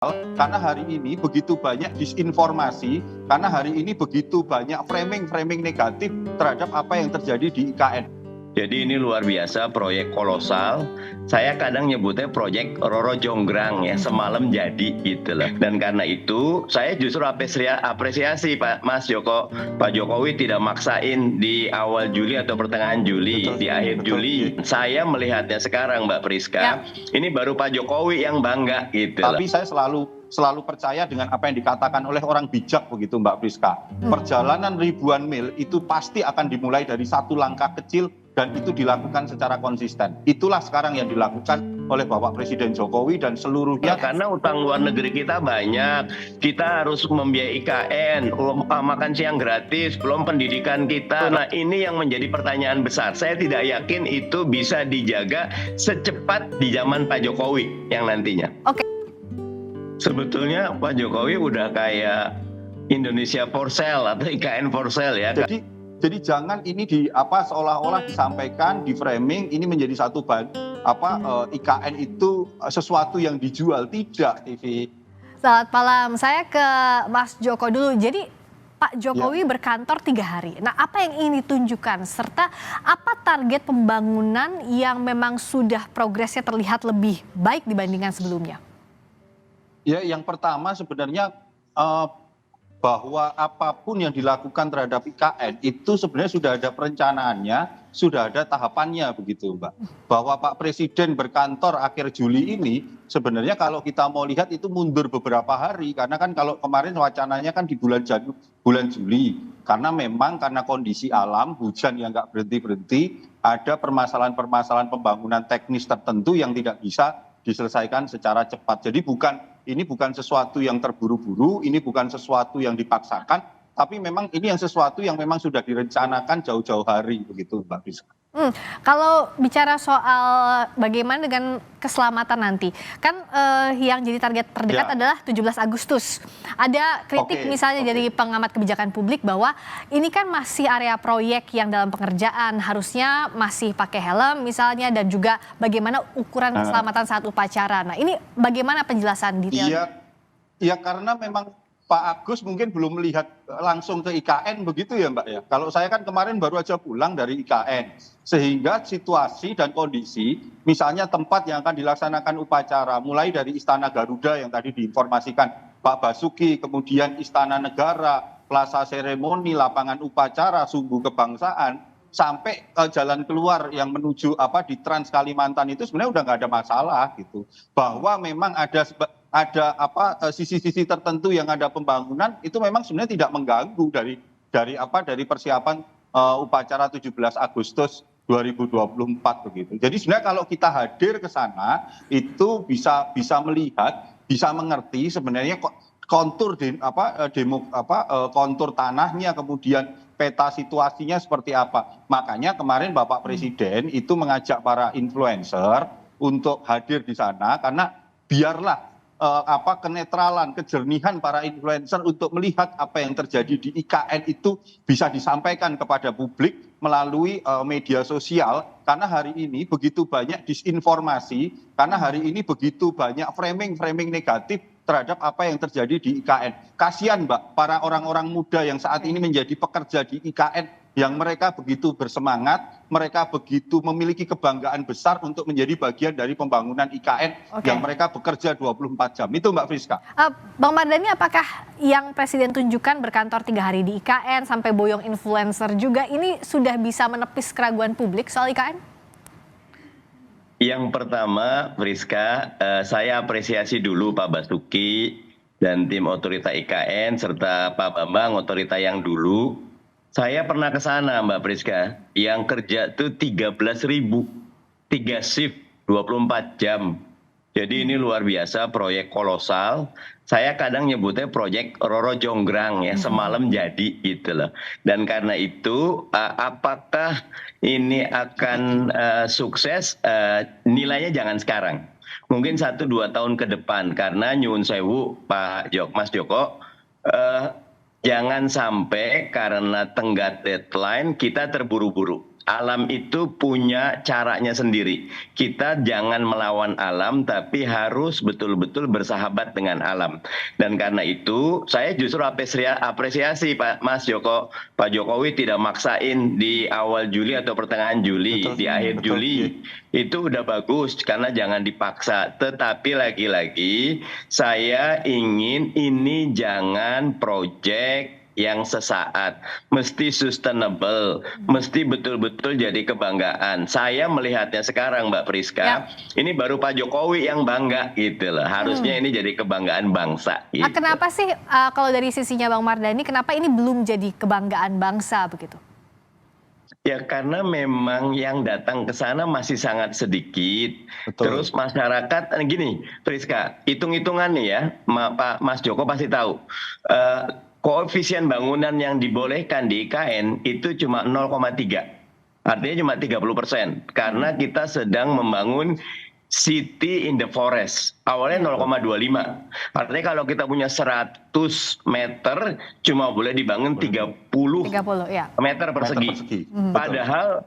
Karena hari ini begitu banyak disinformasi, karena hari ini begitu banyak framing-framing negatif terhadap apa yang terjadi di IKN. Jadi ini luar biasa, proyek kolosal. Saya kadang nyebutnya proyek Roro Jonggrang ya, semalam jadi gitu loh. Dan karena itu saya justru apresiasi Pak Jokowi tidak maksain di awal Juli atau pertengahan Juli, di akhir Juli. Saya melihatnya sekarang Mbak Priska, ini baru Pak Jokowi yang bangga gitu loh. Tapi saya selalu percaya dengan apa yang dikatakan oleh orang bijak begitu Mbak Priska. Perjalanan ribuan mil itu pasti akan dimulai dari satu langkah kecil dan itu dilakukan secara konsisten. Itulah sekarang yang dilakukan oleh Bapak Presiden Jokowi dan seluruhnya. Karena utang luar negeri kita banyak, kita harus membiayai IKN, makan siang gratis, belum pendidikan kita. Nah ini yang menjadi pertanyaan besar. Saya tidak yakin itu bisa dijaga secepat di zaman Pak Jokowi yang nantinya. Oke. Sebetulnya Pak Jokowi udah kayak Indonesia for sale atau IKN for sale ya. Jadi jangan ini seolah-olah disampaikan, di framing ini menjadi satu IKN itu sesuatu yang dijual, tidak TV. Selamat malam, saya ke Mas Joko dulu. Jadi Pak Jokowi berkantor 3 hari. Nah, apa yang ingin ditunjukkan serta apa target pembangunan yang memang sudah progresnya terlihat lebih baik dibandingkan sebelumnya? Ya, yang pertama sebenarnya bahwa apapun yang dilakukan terhadap IKN itu sebenarnya sudah ada perencanaannya, sudah ada tahapannya begitu Mbak. Bahwa Pak Presiden berkantor akhir Juli ini sebenarnya kalau kita mau lihat itu mundur beberapa hari, karena kan kalau kemarin wacananya kan di bulan Juli, karena memang karena kondisi alam, hujan yang nggak berhenti-berhenti, ada permasalahan-permasalahan pembangunan teknis tertentu yang tidak bisa diselesaikan secara cepat. Jadi ini bukan sesuatu yang terburu-buru, ini bukan sesuatu yang dipaksakan, tapi memang ini yang sesuatu yang memang sudah direncanakan jauh-jauh hari begitu Mbak Rizka. Kalau bicara soal bagaimana dengan keselamatan nanti, kan yang jadi target terdekat adalah 17 Agustus. Ada kritik misalnya dari pengamat kebijakan publik bahwa ini kan masih area proyek yang dalam pengerjaan, harusnya masih pakai helm misalnya, dan juga bagaimana ukuran keselamatan saat upacara. Nah ini bagaimana penjelasan detailnya? Iya karena memang Pak Agus mungkin belum melihat langsung ke IKN begitu ya Mbak ya. Kalau saya kan kemarin baru aja pulang dari IKN. Sehingga situasi dan kondisi, misalnya tempat yang akan dilaksanakan upacara, mulai dari Istana Garuda yang tadi diinformasikan Pak Basuki, kemudian Istana Negara, Plaza Seremoni, lapangan upacara, Sumbu Kebangsaan, sampai jalan keluar yang menuju di Trans Kalimantan itu sebenarnya udah nggak ada masalah gitu. Bahwa memang ada sisi-sisi tertentu yang ada pembangunan itu memang sebenarnya tidak mengganggu dari persiapan upacara 17 Agustus 2024 begitu. Jadi sebenarnya kalau kita hadir ke sana itu bisa melihat, bisa mengerti sebenarnya kontur kontur tanahnya, kemudian peta situasinya seperti apa. Makanya kemarin Bapak Presiden itu mengajak para influencer untuk hadir di sana karena biarlah kenetralan, kejernihan para influencer untuk melihat apa yang terjadi di IKN itu bisa disampaikan kepada publik melalui media sosial, karena hari ini begitu banyak disinformasi, karena hari ini begitu banyak framing-framing negatif terhadap apa yang terjadi di IKN. Kasihan Mbak, para orang-orang muda yang saat ini menjadi pekerja di IKN, yang mereka begitu bersemangat, mereka begitu memiliki kebanggaan besar untuk menjadi bagian dari pembangunan IKN yang mereka bekerja 24 jam. Itu Mbak Friska. Bang Mardhani, apakah yang Presiden tunjukkan berkantor 3 hari di IKN sampai boyong influencer juga ini sudah bisa menepis keraguan publik soal IKN? Yang pertama, Friska, saya apresiasi dulu Pak Basuki dan tim otorita IKN serta Pak Bambang otorita yang dulu. Saya pernah ke sana Mbak Priska, yang kerja tuh 13.000, 3 shift 24 jam. Jadi ini luar biasa, proyek kolosal. Saya kadang nyebutnya proyek Roro Jonggrang ya, semalam jadi gitu loh. Dan karena itu apakah ini akan sukses, nilainya jangan sekarang. Mungkin 1-2 tahun ke depan, karena nyuwun sewu Mas Joko, jangan sampai karena tenggat deadline kita terburu-buru. alam itu punya caranya sendiri. Kita jangan melawan alam, tapi harus betul-betul bersahabat dengan alam. Dan karena itu, saya justru apresiasi Pak Jokowi tidak maksain di awal Juli atau pertengahan Juli, Betul, di akhir betul. Juli. Itu udah bagus karena jangan dipaksa. Tetapi lagi-lagi saya ingin ini jangan proyek yang sesaat, mesti sustainable, mesti betul-betul jadi kebanggaan. Saya melihatnya sekarang Mbak Priska, ini baru Pak Jokowi yang bangga gitu loh. Harusnya ini jadi kebanggaan bangsa. Gitu. Kenapa sih kalau dari sisinya Bang Mardhani, kenapa ini belum jadi kebanggaan bangsa begitu? Ya karena memang yang datang ke sana masih sangat sedikit. Betul. Terus masyarakat, gini Priska, hitung-hitungan nih ya, Pak Mas Joko pasti tahu. Koefisien bangunan yang dibolehkan di IKN itu cuma 0,3. Artinya cuma 30%. Karena kita sedang membangun city in the forest. Awalnya 0,25. Artinya kalau kita punya 100 meter, cuma boleh dibangun 30 ya. meter persegi. Padahal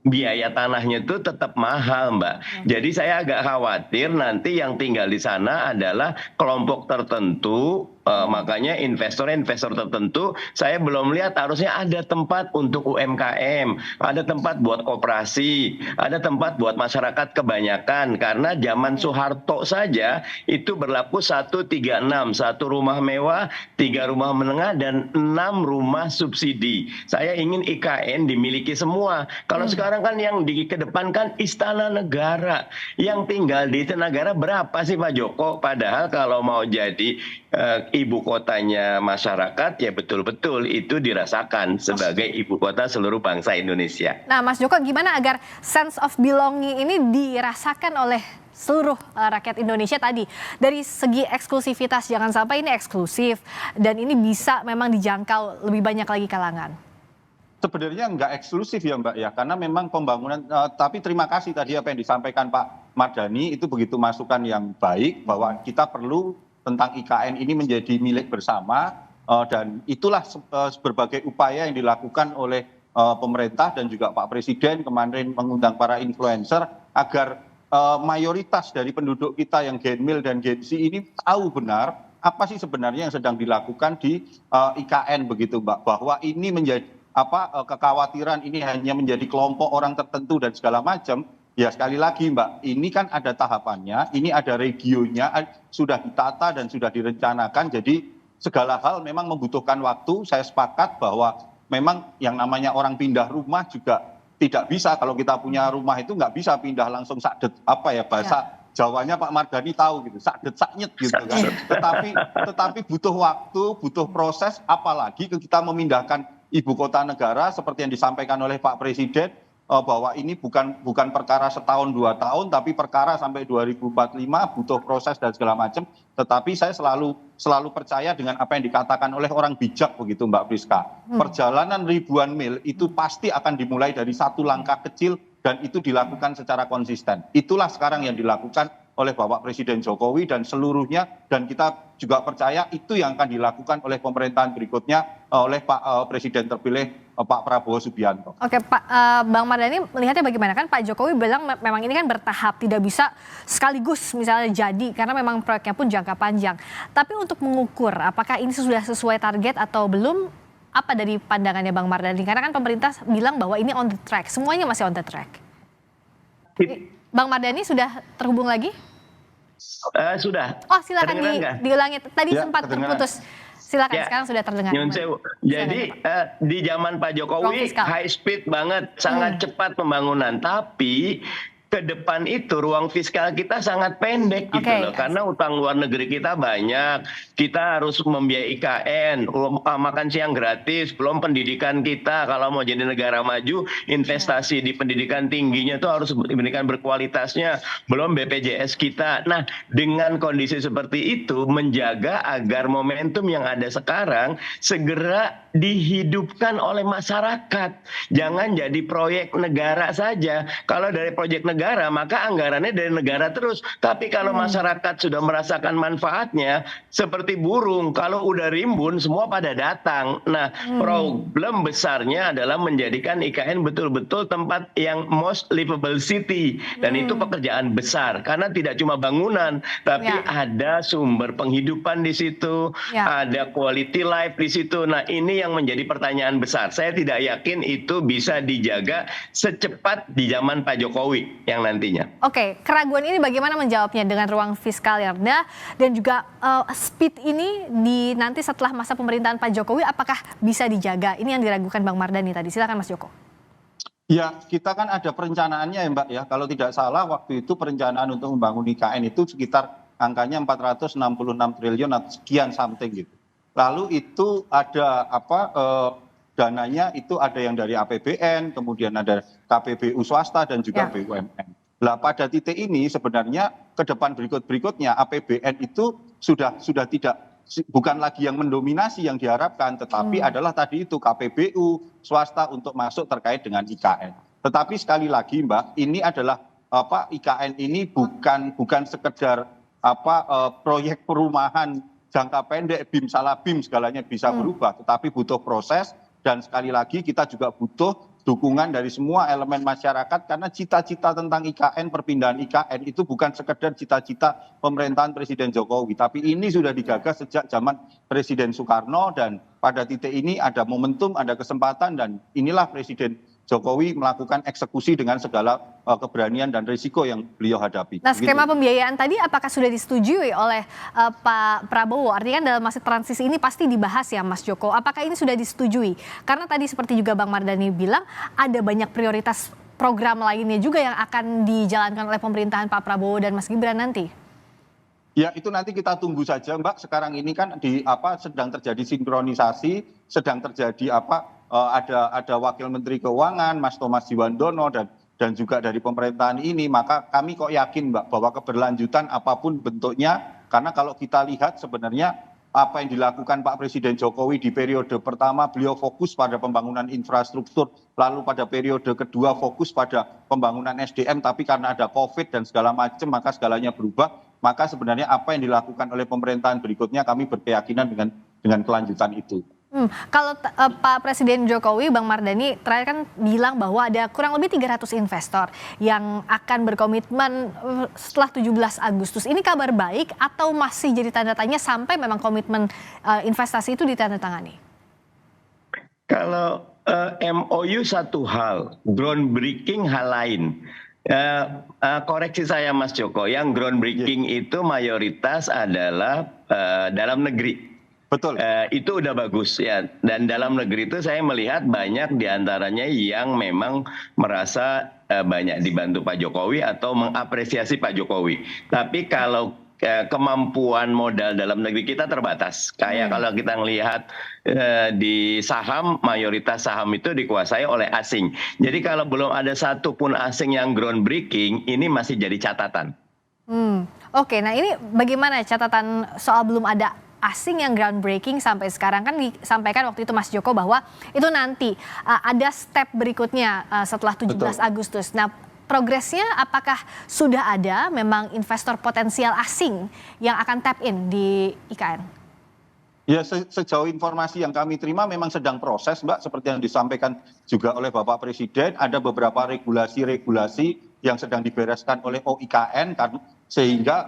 biaya tanahnya itu tetap mahal, Mbak. Jadi saya agak khawatir nanti yang tinggal di sana adalah kelompok tertentu. Makanya investor tertentu saya belum lihat, harusnya ada tempat untuk UMKM, ada tempat buat koperasi, ada tempat buat masyarakat kebanyakan. Karena zaman Soeharto saja itu berlaku 136, 1 rumah mewah, 3 rumah menengah, dan 6 rumah subsidi. Saya ingin IKN dimiliki semua. Kalau sekarang kan yang dikedepankan istana negara. Yang tinggal di istana negara berapa sih Pak Joko? Padahal kalau mau jadi ibu kotanya masyarakat, ya betul-betul itu dirasakan sebagai ibu kota seluruh bangsa Indonesia. Nah Mas Joko, gimana agar sense of belonging ini dirasakan oleh seluruh rakyat Indonesia tadi? Dari segi eksklusivitas, jangan sampai ini eksklusif dan ini bisa memang dijangkau lebih banyak lagi kalangan. Sebenarnya nggak eksklusif ya Mbak ya, karena memang pembangunan, tapi terima kasih tadi apa yang disampaikan Pak Mardhani, itu begitu masukan yang baik bahwa kita perlu tentang IKN ini menjadi milik bersama, dan itulah berbagai upaya yang dilakukan oleh pemerintah dan juga Pak Presiden kemarin mengundang para influencer agar mayoritas dari penduduk kita yang Gen Mil dan Gen Z ini tahu benar apa sih sebenarnya yang sedang dilakukan di IKN begitu Mbak, bahwa ini menjadi kekhawatiran ini hanya menjadi kelompok orang tertentu dan segala macam. Ya sekali lagi Mbak, ini kan ada tahapannya, ini ada regionya, sudah ditata dan sudah direncanakan. Jadi segala hal memang membutuhkan waktu. Saya sepakat bahwa memang yang namanya orang pindah rumah juga tidak bisa. Kalau kita punya rumah itu nggak bisa pindah langsung sakdet, bahasa Jawanya Pak Mardhani tahu gitu, sakdet saknyet gitu kan. Tetapi butuh waktu, butuh proses, apalagi kita memindahkan ibu kota negara seperti yang disampaikan oleh Pak Presiden, bahwa ini bukan perkara setahun 2 tahun, tapi perkara sampai 2045, butuh proses dan segala macam. Tetapi saya selalu percaya dengan apa yang dikatakan oleh orang bijak begitu Mbak Priska. Perjalanan ribuan mil itu pasti akan dimulai dari satu langkah kecil dan itu dilakukan secara konsisten. Itulah sekarang yang dilakukan oleh Bapak Presiden Jokowi dan seluruhnya, dan kita juga percaya itu yang akan dilakukan oleh pemerintahan berikutnya oleh Pak Presiden terpilih Pak Prabowo Subianto. Oke Pak, Bang Mardhani melihatnya bagaimana? Kan Pak Jokowi bilang memang ini kan bertahap, tidak bisa sekaligus misalnya jadi karena memang proyeknya pun jangka panjang. Tapi untuk mengukur apakah ini sudah sesuai target atau belum, apa dari pandangannya Bang Mardhani? Karena kan pemerintah bilang bahwa ini on the track, semuanya masih on the track. Bang Mardhani sudah terhubung lagi? Sudah. Oh silakan diulangi, tadi Ya, sempat terputus. Silakan, sekarang sudah terdengar. Jadi di zaman Pak Jokowi high speed banget, sangat cepat pembangunan. Tapi ke depan itu ruang fiskal kita sangat pendek gitu loh. Karena utang luar negeri kita banyak. Kita harus membiayai IKN, makan siang gratis, belum pendidikan kita. Kalau mau jadi negara maju, investasi di pendidikan tingginya itu harus pendidikan berkualitasnya. Belum BPJS kita. Nah, dengan kondisi seperti itu, menjaga agar momentum yang ada sekarang segera dihidupkan oleh masyarakat. Jangan jadi proyek negara saja. Kalau dari proyek negara negara, maka anggarannya dari negara terus. Tapi kalau masyarakat sudah merasakan manfaatnya, seperti burung, kalau udah rimbun semua pada datang. Nah, problem besarnya adalah menjadikan IKN betul-betul tempat yang most livable city. Dan itu pekerjaan besar, karena tidak cuma bangunan, tapi ada sumber penghidupan di situ, ada quality life di situ. Nah, ini yang menjadi pertanyaan besar. Saya tidak yakin itu bisa dijaga secepat di zaman Pak Jokowi yang nantinya. Oke, keraguan ini bagaimana menjawabnya dengan ruang fiskal yang rendah dan juga speed ini di nanti setelah masa pemerintahan Pak Jokowi apakah bisa dijaga? Ini yang diragukan Bang Mardhani tadi. Silakan Mas Joko. Ya, kita kan ada perencanaannya ya Mbak ya. Kalau tidak salah waktu itu perencanaan untuk membangun IKN itu sekitar angkanya 466 triliun atau sekian something gitu. Lalu itu ada dananya itu ada yang dari APBN, kemudian ada KPBU swasta dan juga BUMN. Lah pada titik ini sebenarnya ke depan berikutnya APBN itu sudah tidak, bukan lagi yang mendominasi yang diharapkan, tetapi adalah tadi itu KPBU swasta untuk masuk terkait dengan IKN. Tetapi sekali lagi Mbak, ini adalah IKN ini bukan sekedar proyek perumahan jangka pendek, BIM salah BIM segalanya bisa berubah, tetapi butuh proses. Dan sekali lagi kita juga butuh dukungan dari semua elemen masyarakat karena cita-cita tentang IKN, perpindahan IKN itu bukan sekedar cita-cita pemerintahan Presiden Jokowi, tapi ini sudah digagas sejak zaman Presiden Soekarno dan pada titik ini ada momentum, ada kesempatan dan inilah Presiden Jokowi melakukan eksekusi dengan segala keberanian dan risiko yang beliau hadapi. Nah, skema pembiayaan tadi apakah sudah disetujui oleh Pak Prabowo? Artinya dalam masa transisi ini pasti dibahas ya Mas Joko. Apakah ini sudah disetujui? Karena tadi seperti juga Bang Mardhani bilang ada banyak prioritas program lainnya juga yang akan dijalankan oleh pemerintahan Pak Prabowo dan Mas Gibran nanti. Ya itu nanti kita tunggu saja Mbak. Sekarang ini kan sedang terjadi sinkronisasi, sedang terjadi ada Wakil Menteri Keuangan Mas Thomas Jiwandono dan juga dari pemerintahan ini, maka kami kok yakin Mbak bahwa keberlanjutan apapun bentuknya, karena kalau kita lihat sebenarnya apa yang dilakukan Pak Presiden Jokowi di periode pertama beliau fokus pada pembangunan infrastruktur, lalu pada periode kedua fokus pada pembangunan SDM, tapi karena ada COVID dan segala macam maka segalanya berubah, maka sebenarnya apa yang dilakukan oleh pemerintahan berikutnya kami berkeyakinan dengan kelanjutan itu. Kalau Pak Presiden Jokowi, Bang Mardhani terakhir kan bilang bahwa ada kurang lebih 300 investor yang akan berkomitmen setelah 17 Agustus. Ini kabar baik atau masih jadi tanda tanya sampai memang komitmen investasi itu ditandatangani? Kalau MOU satu hal, groundbreaking hal lain. Koreksi saya Mas Joko, yang groundbreaking itu mayoritas adalah dalam negeri. Betul. Itu udah bagus ya. Dan dalam negeri itu saya melihat banyak diantaranya yang memang merasa banyak dibantu Pak Jokowi atau mengapresiasi Pak Jokowi. Tapi kalau kemampuan modal dalam negeri kita terbatas. Kayak kalau kita melihat di saham, mayoritas saham itu dikuasai oleh asing. Jadi kalau belum ada satu pun asing yang groundbreaking, ini masih jadi catatan. Oke, nah ini bagaimana catatan soal belum ada asing yang groundbreaking sampai sekarang? Kan disampaikan waktu itu Mas Joko bahwa itu nanti ada step berikutnya setelah 17 Agustus. Nah, progresnya apakah sudah ada memang investor potensial asing yang akan tap in di IKN? Ya sejauh informasi yang kami terima memang sedang proses Mbak, seperti yang disampaikan juga oleh Bapak Presiden, ada beberapa regulasi yang sedang dibereskan oleh OIKN sehingga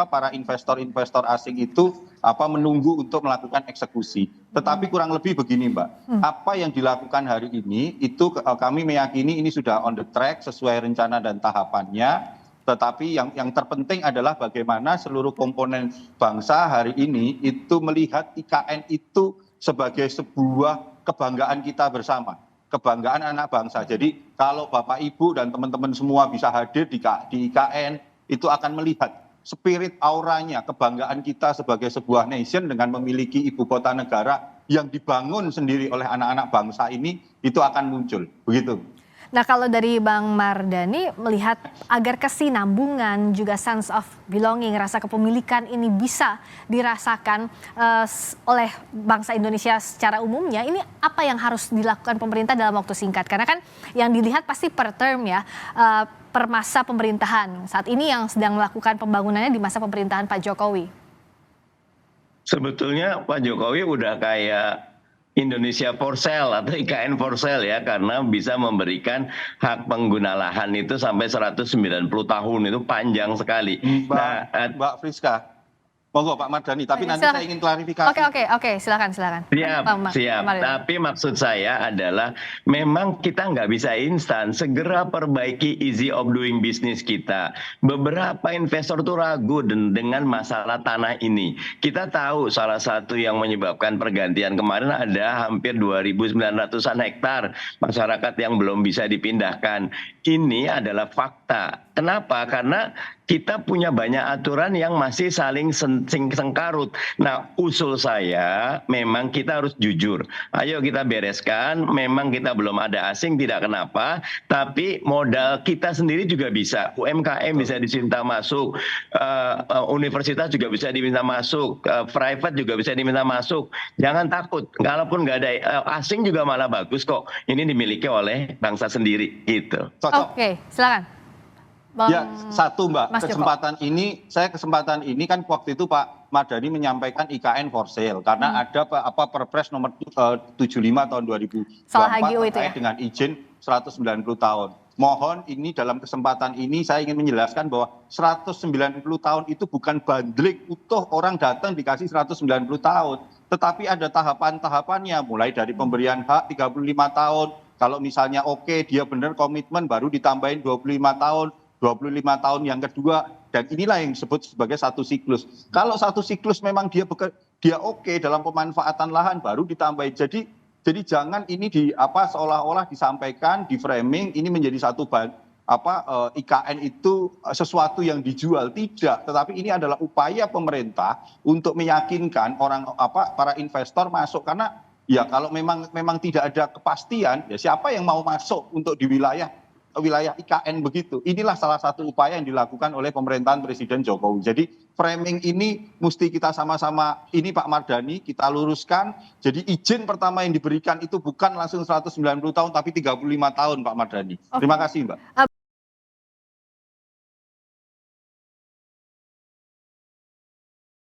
para investor asing itu menunggu untuk melakukan eksekusi. Tetapi kurang lebih begini Mbak, apa yang dilakukan hari ini itu kami meyakini ini sudah on the track sesuai rencana dan tahapannya. Tetapi yang terpenting adalah bagaimana seluruh komponen bangsa hari ini itu melihat IKN itu sebagai sebuah kebanggaan kita bersama, kebanggaan anak bangsa. Jadi kalau Bapak Ibu dan teman-teman semua bisa hadir di IKN, itu akan melihat spirit auranya, kebanggaan kita sebagai sebuah nation dengan memiliki ibu kota negara yang dibangun sendiri oleh anak-anak bangsa ini, itu akan muncul. Begitu. Nah, kalau dari Bang Mardhani melihat agar kesinambungan juga sense of belonging, rasa kepemilikan ini bisa dirasakan oleh bangsa Indonesia secara umumnya, ini apa yang harus dilakukan pemerintah dalam waktu singkat? Karena kan yang dilihat pasti per term ya, per masa pemerintahan. Saat ini yang sedang melakukan pembangunannya di masa pemerintahan Pak Jokowi. Sebetulnya Pak Jokowi udah kayak Indonesia for sale atau IKN for sale ya, karena bisa memberikan hak pengguna lahan itu sampai 190 tahun, itu panjang sekali. Mbak Friska, monggo Pak Mardhani, tapi nanti Silakan. saya ingin klarifikasi. Oke, silakan. Siap. Tapi maksud saya adalah memang kita nggak bisa instan, segera perbaiki easy of doing business kita. Beberapa investor tuh ragu dengan masalah tanah ini. Kita tahu salah satu yang menyebabkan pergantian kemarin ada hampir 2.900-an hektar masyarakat yang belum bisa dipindahkan. Ini adalah fakta. Kenapa? Karena kita punya banyak aturan yang masih saling sengkarut. Nah, usul saya memang kita harus jujur. Ayo kita bereskan, memang kita belum ada asing, tidak kenapa, tapi modal kita sendiri juga bisa. UMKM bisa diminta masuk, universitas juga bisa diminta masuk, private juga bisa diminta masuk. Jangan takut, kalaupun nggak ada asing juga malah bagus kok. Ini dimiliki oleh bangsa sendiri, gitu. Oke, silakan. Ya, satu Mbak, kesempatan ini kan waktu itu Pak Mardhani menyampaikan IKN for sale karena ada Perpres nomor 75 tahun 2024 terkait dengan izin 190 tahun. Mohon ini dalam kesempatan ini saya ingin menjelaskan bahwa 190 tahun itu bukan bandlik utuh orang datang dikasih 190 tahun, tetapi ada tahapan-tahapannya, mulai dari pemberian hak 35 tahun. Kalau misalnya oke, dia benar komitmen, baru ditambahin 25 tahun. 25 tahun yang kedua, dan inilah yang disebut sebagai satu siklus. Kalau satu siklus memang dia oke dalam pemanfaatan lahan, baru ditambahin. Jadi jangan ini seolah-olah disampaikan, di framing ini menjadi satu IKN itu sesuatu yang dijual, tidak. Tetapi ini adalah upaya pemerintah untuk meyakinkan para investor masuk, karena ya kalau memang tidak ada kepastian, ya siapa yang mau masuk untuk di wilayah IKN begitu. Inilah salah satu upaya yang dilakukan oleh pemerintahan Presiden Jokowi. Jadi framing ini mesti kita sama-sama, ini Pak Mardhani kita luruskan. Jadi izin pertama yang diberikan itu bukan langsung 190 tahun tapi 35 tahun Pak Mardhani. Terima kasih Mbak.